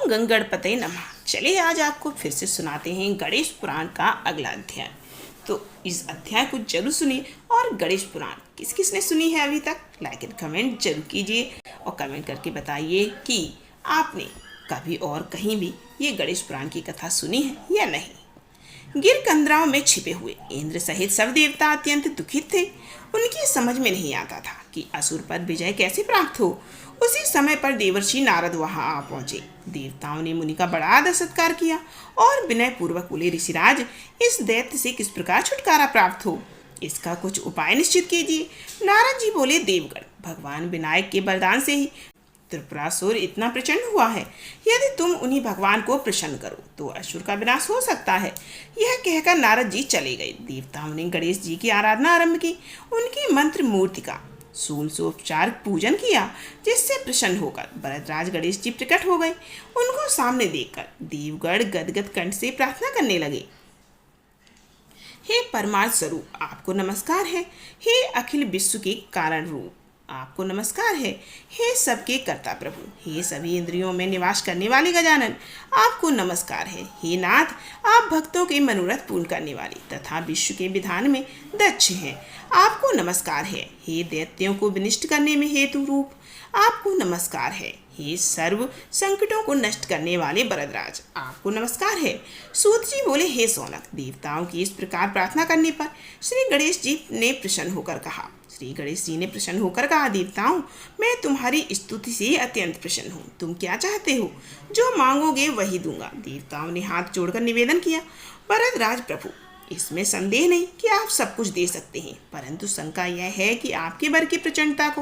ओम गंगणपते नमः। चलिए आज आपको फिर से सुनाते हैं गणेश पुराण का अगला अध्याय। तो इस अध्याय को जरूर सुनिए। और गणेश पुराण किस किस ने सुनी है अभी तक, लाइक एंड कमेंट जरूर कीजिए और कमेंट करके बताइए कि आपने कभी और कहीं भी ये गणेश पुराण की कथा सुनी है या नहीं। गिर कंदराओं में छिपे हुए इंद्र सहित सब देवता अत्यंत दुखित थे। उनकी समझ में नहीं आता था कि असुर पर विजय कैसे प्राप्त हो। उसी समय पर देवर्षि नारद वहां आ पहुंचे। देवताओं ने मुनि का बड़ा आदर सत्कार किया और विनय पूर्वक बोले, ऋषिराज, इस दैत्य से किस प्रकार छुटकारा प्राप्त हो, इसका कुछ उपाय निश्चित कीजिए। नारद जी बोले, देवगण, भगवान विनायक के वरदान से ही त्रिपुरासुर इतना प्रचंड हुआ है। यदि तुम उन्हीं भगवान को प्रसन्न करो तो असुर का विनाश हो सकता है। यह कहकर नारद जी चले गए। देवताओं ने गणेश जी की आराधना आरंभ की। उनकी मंत्र मूर्ति का षोडशोपचार पूजन किया, जिससे प्रसन्न होकर वरदराज गणेश जी प्रकट हो गए। उनको सामने देखकर देवगण गदगद कंठ से प्रार्थना करने लगे। हे परमार्थ स्वरूप, आपको नमस्कार है। हे अखिल विश्व के कारण रूप, आपको नमस्कार है। हे सबके कर्ता प्रभु, हे सभी इंद्रियों में निवास करने वाले गजानन, आपको नमस्कार है। हे नाथ, आप भक्तों के मनोरथ पूर्ण करने वाले तथा विश्व के विधान में दक्ष हैं, आपको नमस्कार है। हे दैत्यों को विनिष्ट करने में हेतु रूप, आपको नमस्कार है। हे सर्व संकटों को नष्ट करने वाले वरदराज, आपको नमस्कार है। सूत जी बोले, हे सौनक, देवताओं की इस प्रकार प्रार्थना करने पर श्री गणेश जी ने प्रसन्न होकर कहा। देवताओं, मैं तुम्हारी स्तुति से अत्यंत प्रसन्न हूँ। तुम क्या चाहते हो? जो मांगोगे वही दूंगा। देवताओं ने हाथ जोड़कर निवेदन किया, वरदराज प्रभु, इसमें संदेह नहीं कि आप सब कुछ दे सकते हैं, परंतु शंका यह है कि आपके वर की प्रचंडता को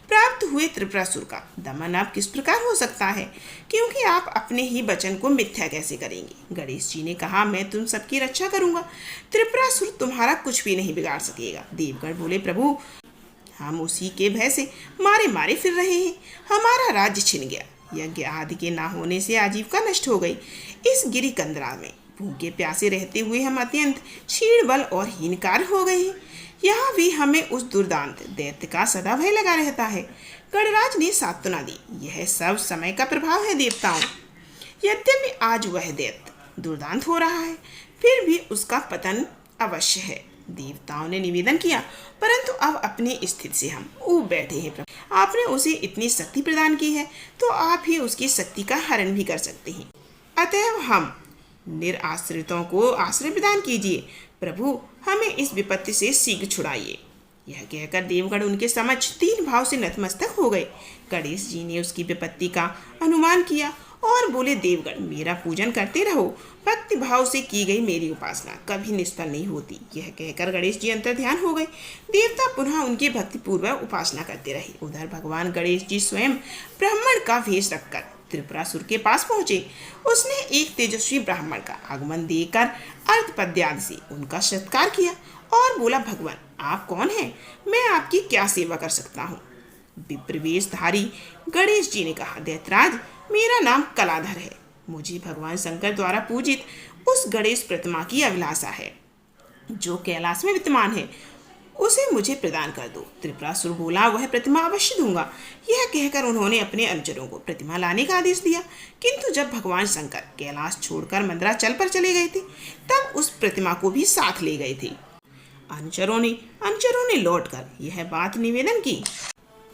प्राप्त हुए त्रिपुरासुर का दमन अब किस प्रकार हो सकता है, क्योंकि आप अपने ही वचन को मिथ्या कैसे करेंगे। गणेश जी ने कहा, मैं तुम सबकी रक्षा करूंगा। त्रिपुरासुर तुम्हारा कुछ भी नहीं बिगाड़ सकेगा। देवगण बोले, प्रभु, हम उसी के भय से मारे मारे फिर रहे हैं। हमारा राज्य छिन गया, यज्ञ आदि के ना होने से आजीविका नष्ट हो गई। इस गिरि कंदरा में भूखे प्यासे रहते हुए हम अत्यंत क्षीण बल और हीनकार हो गए हैं। यहाँ भी हमें उस दुर्दांत दैत्य का सदा भय लगा रहता है। गणराज ने सांत्वना दी, यह सब समय का प्रभाव है देवताओं। यद्यपि आज वह दैत्य दुर्दांत हो रहा है, फिर भी उसका पतन अवश्य है। देवताओं ने निवेदन किया, परंतु अब अपनी स्थिति से हम ऊब बैठे हैं। प्रभु, आपने उसे इतनी शक्ति प्रदान की है तो आप ही उसकी शक्ति का हरण भी कर सकते हैं। अतएव हम निराश्रितों को आश्रय प्रदान कीजिए। प्रभु, हमें इस विपत्ति से शीघ्र छुड़ाइए। यह कहकर देवगण उनके समक्ष तीन भाव से नतमस्तक हो गए। गणेश जी ने उसकी विपत्ति का अनुमान किया और बोले, देवगण, मेरा पूजन करते रहो। भक्ति भाव से की गई मेरी उपासना कभी निष्फल नहीं होती। यह कहकर गणेश जी अंतर्ध्यान हो गए। देवता पुनः उनकी भक्ति पूर्वक उपासना करते रहे। उधर भगवान गणेश जी स्वयं ब्राह्मण का भेष रखकर त्रिपुरासुर के पास पहुंचे। उसने एक तेजस्वी ब्राह्मण का आगमन देकर अर्धपद्यादि से उनका सत्कार किया और बोला, भगवान, आप कौन हैं? मैं आपकी क्या सेवा कर सकता हूँ? विप्रवेशधारी गणेश जी ने कहा, दैत्यराज, मेरा नाम कलाधर है। मुझे भगवान शंकर द्वारा पूजित उस गणेश प्रतिमा की अभिलाषा है जो कैलाश में विद्यमान है, उसे मुझे प्रदान कर दो। त्रिपुरासुर बोला, वह प्रतिमा अवश्य दूंगा। यह कहकर उन्होंने अपने अनुचरों को प्रतिमा लाने का आदेश दिया। किंतु जब भगवान शंकर कैलाश छोड़कर मंदराचल पर चले गए थे, तब उस प्रतिमा को भी साथ ले गए थे। अनुचरों ने लौटकर यह बात निवेदन की।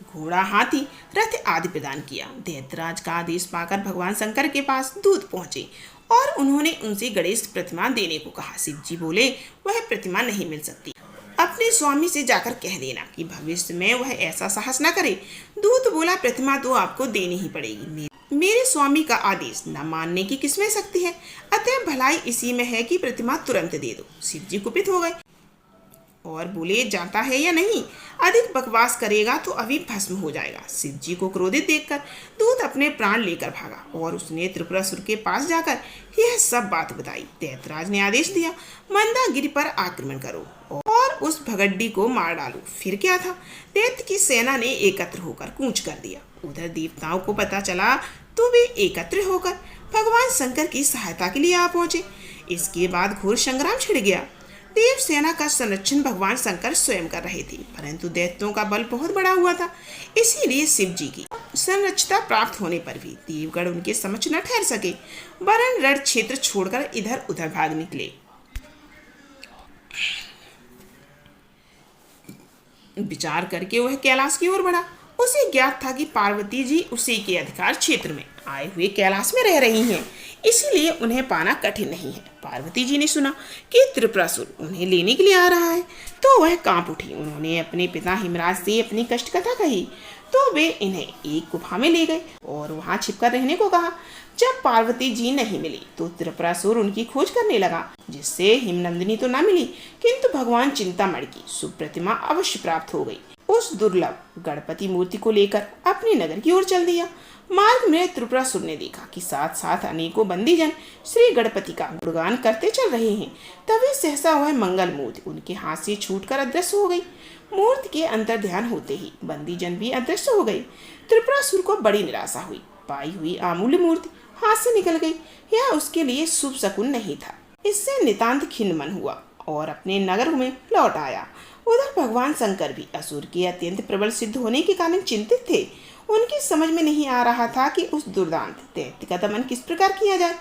घोड़ा, हाथी, रथ आदि प्रदान किया। दैत्यराज का आदेश पाकर भगवान शंकर के पास दूत पहुंचे और उन्होंने उनसे गणेश प्रतिमा देने को कहा। शिव जी बोले, वह प्रतिमा नहीं मिल सकती। अपने स्वामी से जाकर कह देना कि भविष्य में वह ऐसा साहस न करे। दूत बोला, प्रतिमा तो आपको देनी ही पड़ेगी। मेरे स्वामी का आदेश न मानने की किसमें शक्ति है, अतः भलाई इसी में है कि प्रतिमा तुरंत दे दो। शिव जी कुपित हो गए और बोले, जाता है या नहीं? अधिक बकवास करेगा तो अभी भस्म हो जाएगा। शिव जी को क्रोधित देखकर दूत अपने प्राण लेकर भागा और उसने त्रिपुरासुर के पास जाकर यह सब बात बताई। दैत्यराज ने आदेश दिया, मंदागिरी पर आक्रमण करो और उस भगड्डी को मार डालो। फिर क्या था, दैत्य की सेना ने एकत्र होकर कूच कर दिया। उधर देवताओं को पता चला तो वे एकत्र होकर भगवान शंकर की सहायता के लिए आ पहुंचे। इसके बाद घोर संग्राम छिड़ गया। देव सेना का संरक्षण भगवान शंकर स्वयं कर रहे थे, परंतु दैत्यों का बल बहुत बड़ा हुआ था। इसीलिए शिव जी की संरक्षता प्राप्त होने पर भी देवगण उनके समक्ष न ठहर सके, वरन रण क्षेत्र छोड़कर इधर उधर भाग निकले। विचार करके वह कैलाश की ओर बढ़ा। उसे ज्ञात था कि पार्वती जी उसी के अधिकार क्षेत्र में आए हुए कैलाश में रह रही हैं, इसीलिए उन्हें पाना कठिन नहीं है। पार्वती जी ने सुना कि त्रिपुरासुर उन्हें लेने के लिए आ रहा है तो वह कांप उठी। उन्होंने अपने पिता हिमराज से अपनी कष्ट कथा कही तो वे इन्हें एक गुफा में ले गए और वहां छिपकर रहने को कहा। जब पार्वती जी नहीं मिली तो त्रिपुरासुर उनकी खोज करने लगा, जिससे हिमनंदिनी तो न मिली किंतु भगवान चिंतामणि की सुप्रतिमा अवश्य प्राप्त हो गई। उस दुर्लभ गणपति मूर्ति को लेकर अपने नगर की ओर चल दिया। मार्ग में त्रिपुरासुर ने देखा कि साथ साथ अनेकों बंदीजन श्री गणपति का गुणगान करते चल रहे हैं। तभी सहसा वह मंगल मूर्ति उनके हाथ से छूटकर अदृश्य हो गई। मूर्ति के अंतर ध्यान होते ही बंदीजन भी अदृश्य हो गए। त्रिपुरासुर को बड़ी निराशा हुई। पाई हुई अमूल्य मूर्ति हाथ से निकल गई। यह उसके लिए शुभ शकुन नहीं था। इससे नितांत खिन्न मन हुआ और अपने नगर में लौट आया। उधर भगवान शंकर भी असुर के अत्यंत प्रबल सिद्ध होने के कारण चिंतित थे। उनकी समझ में नहीं आ रहा था कि उस दुर्दांत दैत्य का दमन किस प्रकार किया जाए।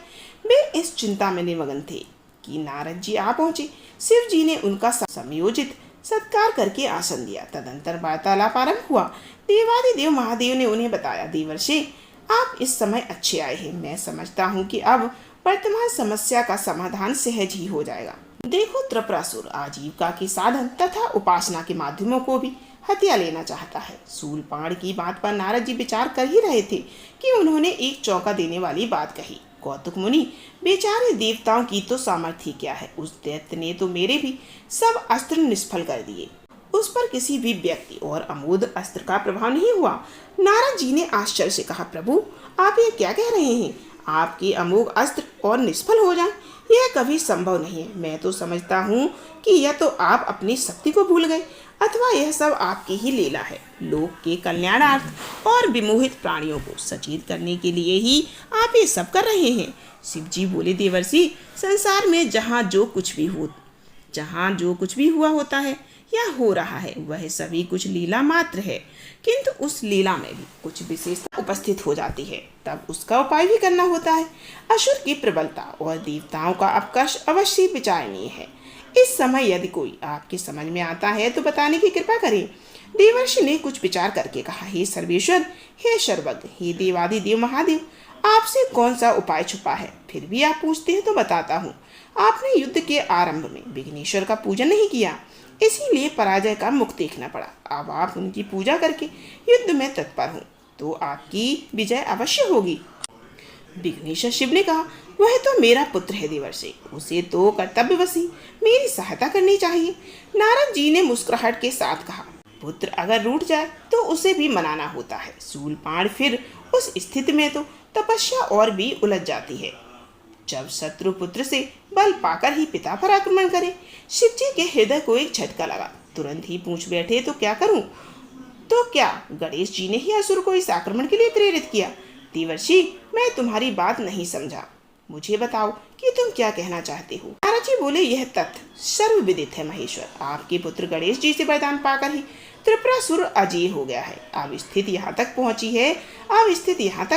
वे इस चिंता में निमग्न थे कि नारद जी आ पहुंचे। शिव जी ने उनका समयोजित सत्कार करके आसन दिया। तदंतर वार्तालाप आरंभ हुआ। देवादिदेव महादेव ने उन्हें बताया, देवर्षि आप इस समय अच्छे आए हैं। मैं समझता हूँ कि अब वर्तमान समस्या का समाधान सहज ही हो जाएगा। देखो, त्रिपुरासुर आजीविका के साधन तथा उपासना के माध्यमों को भी हत्या लेना चाहता है। शूलपाण की बात पर नारद जी विचार कर ही रहे थे कि उन्होंने एक चौंका देने वाली बात कही। कौतुक मुनि, बेचारे देवताओं की तो सामर्थ्य क्या है। उस दैत्य ने तो मेरे भी सब अस्त्र निष्फल कर दिए। उस पर किसी भी व्यक्ति और अमोद अस्त्र का प्रभाव नहीं हुआ। नारद जी ने आश्चर्य से कहा, प्रभु आप ये क्या कह रहे हैं? आपके अमोघ अस्त्र और निष्फल हो जाएं, यह कभी संभव नहीं है। मैं तो समझता हूँ कि यह तो आप अपनी शक्ति को भूल गए अथवा यह सब आपकी ही लीला है। लोक के कल्याणार्थ और विमोहित प्राणियों को सचेत करने के लिए ही आप ये सब कर रहे हैं। शिव जी बोले, देवर्षि संसार में जहाँ जो कुछ भी हुआ होता है या हो रहा है वह सभी कुछ लीला मात्र है, किंतु उस लीला में भी कुछ विशेषता उपस्थित हो जाती है, तब उसका उपाय भी करना होता है। असुर की प्रबलता और देवताओं का अपकर्ष अवश्य विचारणीय है। इस समय यदि कोई आपके समझ में आता है तो बताने की कृपा करें। देवर्षि ने कुछ विचार करके कहा, हे सर्वेश्वर, हे सर्वज्ञ, हे देवादिदेव महादेव, आपसे कौन सा उपाय छुपा है? फिर भी आप पूछते हैं तो बताता हूँ। आपने युद्ध के आरंभ में विघ्नेश्वर का पूजन नहीं किया, इसीलिए पराजय का मुख देखना पड़ा। अब आप उनकी पूजा करके युद्ध में तत्पर हो तो आपकी विजय अवश्य होगी। विघ्नेश्वर शिव ने कहा, वह तो मेरा पुत्र है देवर्षि, उसे तो कर्तव्यवशी मेरी सहायता करनी चाहिए। नारद जी ने मुस्कुराहट के साथ कहा, पुत्र अगर रूठ जाए तो उसे भी मनाना होता है। शूलपाण फिर उस स्थिति में तो तपस्या और भी उलझ जाती है जब शत्रु पुत्र से बल पाकर ही पिता पर आक्रमण करे। शिव जी के हृदय को एक झटका लगा। तुरंत ही पूछ बैठे, तो क्या करूं? तो क्या गणेश जी ने ही असुर को इस आक्रमण के लिए प्रेरित किया? देवर्षि, मैं तुम्हारी बात नहीं समझा, मुझे बताओ कि तुम क्या कहना चाहते हो। नारद जी बोले, यह तथ्य सर्वविदित है महेश्वर, आपके पुत्र गणेश जी से वरदान पाकर ही त्रिपुरासुर अजेय हो गया है। अब स्थिति यहाँ तक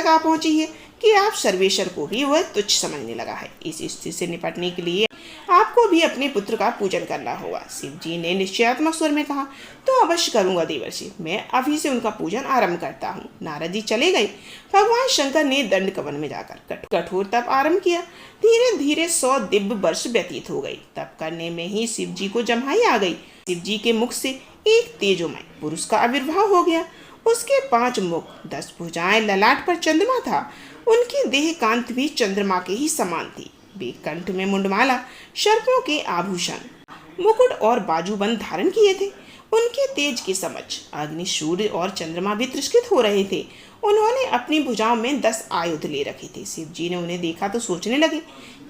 आ पहुंची है कि आप सर्वेश्वर को भी वह तुच्छ समझने लगा है। इस स्थिति से निपटने के लिए आपको भी अपने पुत्र का पूजन करना होगा। शिव जी ने निश्चयात्मक स्वर में कहा, तो अवश्य करूंगा देवर्षि, मैं अभी से उनका पूजन आरंभ करता हूँ। नारद जी चले गए। भगवान शंकर ने दंड कवन में जाकर कठोर तप आरंभ किया। धीरे धीरे 100 दिव्य वर्ष व्यतीत हो गई। तप करने में ही शिव जी को जम्हाई आ गई। शिव जी के मुख से एक तेजोमय पुरुष का आविर्भाव हो गया। उसके 5 मुख, 10 भुजाएं, ललाट पर चंद्रमा था। उनकी देह कांत भी चंद्रमा के ही समान थी। वे कंठ में मुंडमाला, सर्पों के आभूषण, मुकुट और बाजूबंद धारण किए थे। उनके तेज की समझ अग्नि, सूर्य और चंद्रमा भी तिरस्कृत हो रहे थे। उन्होंने अपनी भुजाओं में 10 आयुध ले रखे थे। शिव जी ने उन्हें देखा तो सोचने लगे,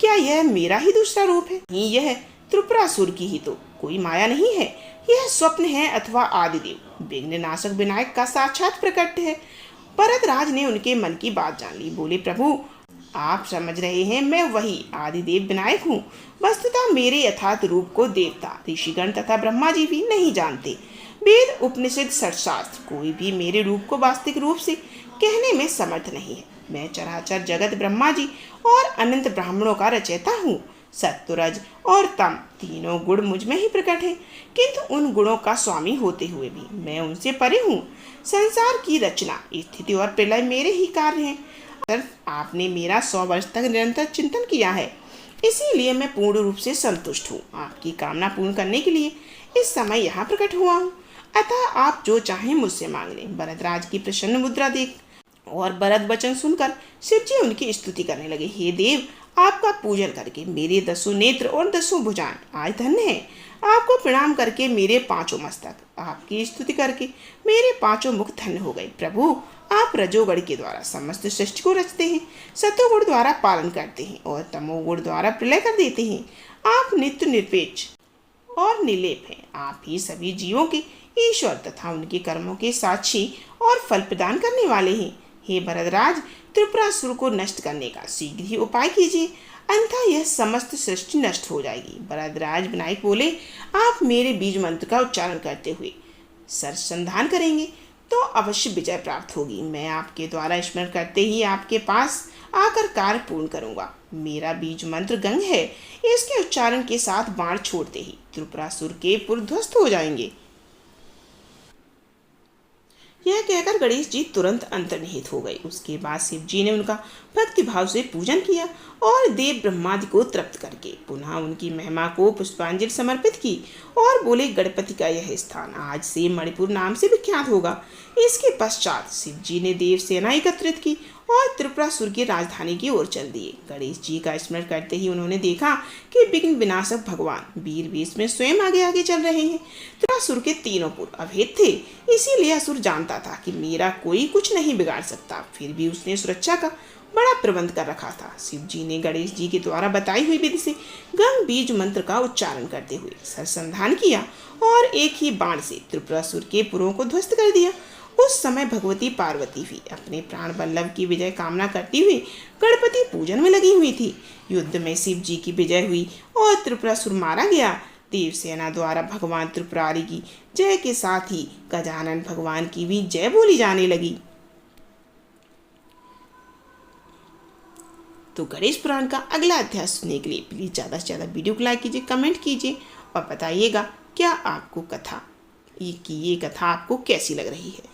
क्या यह मेरा ही दूसरा रूप है? नहीं, यह त्रिपुरासुर की ही तो कोई माया नहीं है। यह स्वप्न है अथवा आदिदेव विघ्ननाशक विनायक का साक्षात प्रकट है। भरत राज ने उनके मन की बात जान ली। बोले, प्रभु आप समझ रहे हैं मैं वही आदिदेव विनायक हूँ। वस्तुतः मेरे यथार्थ रूप को देवता, ऋषिगण तथा ब्रह्मा जी भी नहीं जानते। वेद, उपनिषद, सटशास्त्र कोई भी मेरे रूप को वास्तविक रूप से कहने में समर्थ नहीं है। मैं चराचर जगत, ब्रह्मा जी और अनंत ब्राह्मणों का रचयिता हूँ। सत्व, रज और तम तीनों गुण मुझ में ही प्रकट हैं, किंतु उन गुणों का स्वामी होते हुए भी मैं उनसे परे हूँ। संसार की रचना, स्थिति और प्रलय मेरे ही कार्य हैं। अगर आपने मेरा 100 वर्ष तक निरंतर चिंतन किया है, इसीलिए मैं पूर्ण रूप से संतुष्ट हूँ। आपकी कामना पूर्ण करने के लिए इस समय यहाँ प्रकट हुआ हूँ। अतः आप जो चाहें मुझसे मांग लें। भरतराज की प्रसन्न मुद्रा देख और भरत वचन सुनकर शिव जी उनकी स्तुति करने लगे। हे देव, आपका पूजन करके मेरे 10 नेत्र और 10 भुजाएं आज धन्य है। आपको प्रणाम करके मेरे 5 मस्तक, आपकी स्तुति करके मेरे 5 मुख धन्य हो गए। प्रभु, आप रजोगुण के द्वारा समस्त सृष्टि को रचते हैं, सतोगुण द्वारा पालन करते हैं और तमोगुण द्वारा प्रलय कर देते हैं। आप नित्य निरपेक्ष और निर्लेप हैं। आप ही सभी जीवों के ईश्वर तथा उनके कर्मों के साक्षी और फल प्रदान करने वाले हैं। हे भरतराज, त्रिपुरासुर को नष्ट करने का शीघ्र ही उपाय कीजिए, अन्यथा यह समस्त सृष्टि नष्ट हो जाएगी। भरतराज विनायक बोले, आप मेरे बीज मंत्र का उच्चारण करते हुए सरसंधान करेंगे तो अवश्य विजय प्राप्त होगी। मैं आपके द्वारा स्मरण करते ही आपके पास आकर कार्य पूर्ण करूंगा। मेरा बीज मंत्र गंग है। इसके उच्चारण के साथ बाण छोड़ते ही त्रिपुरासुर के पुर ध्वस्त हो जाएंगे। यह कहकर गणेश जी तुरंत अंतर्निहित हो गए। उसके बाद शिव जी ने उनका भक्ति भाव से पूजन किया और देव ब्रह्मादि को तृप्त करके पुनः उनकी महिमा को पुष्पांजलि समर्पित की और बोले, गणपति का यह स्थान आज से मणिपुर नाम से विख्यात होगा। इसके पश्चात शिव जी ने देव सेना एकत्रित की और त्रिपुरासुर की राजधानी की ओर चल दिए। गणेश जी का स्मरण करते ही उन्होंने देखा कि विघ्न विनाशक भगवान वीर वेश में स्वयं आगे आगे चल रहे हैं। त्रिपुरासुर के तीनों पुर अभेद थे, इसीलिए असुर जानता था कि मेरा कोई कुछ नहीं बिगाड़ सकता। फिर भी उसने सुरक्षा का बड़ा प्रबंध कर रखा था। शिव जी ने गणेश जी के द्वारा बताई हुई विधि से गंग बीज मंत्र का उच्चारण करते हुए सरसंधान किया और एक ही बाण से त्रिपुरासुर के पुरों को ध्वस्त कर दिया। उस समय भगवती पार्वती भी अपने प्राण वल्लभ की विजय कामना करती हुई गणपति पूजन में लगी हुई थी। युद्ध में शिव जी की विजय हुई और त्रिपुरासुर मारा गया। देवसेना द्वारा भगवान त्रिपुरारी की जय के साथ ही गजानन भगवान की भी जय बोली जाने लगी। तो गणेश पुराण का अगला अध्याय सुनने के लिए प्लीज़ ज़्यादा से ज़्यादा वीडियो को लाइक कीजिए, कमेंट कीजिए और बताइएगा क्या आपको ये कथा आपको कैसी लग रही है।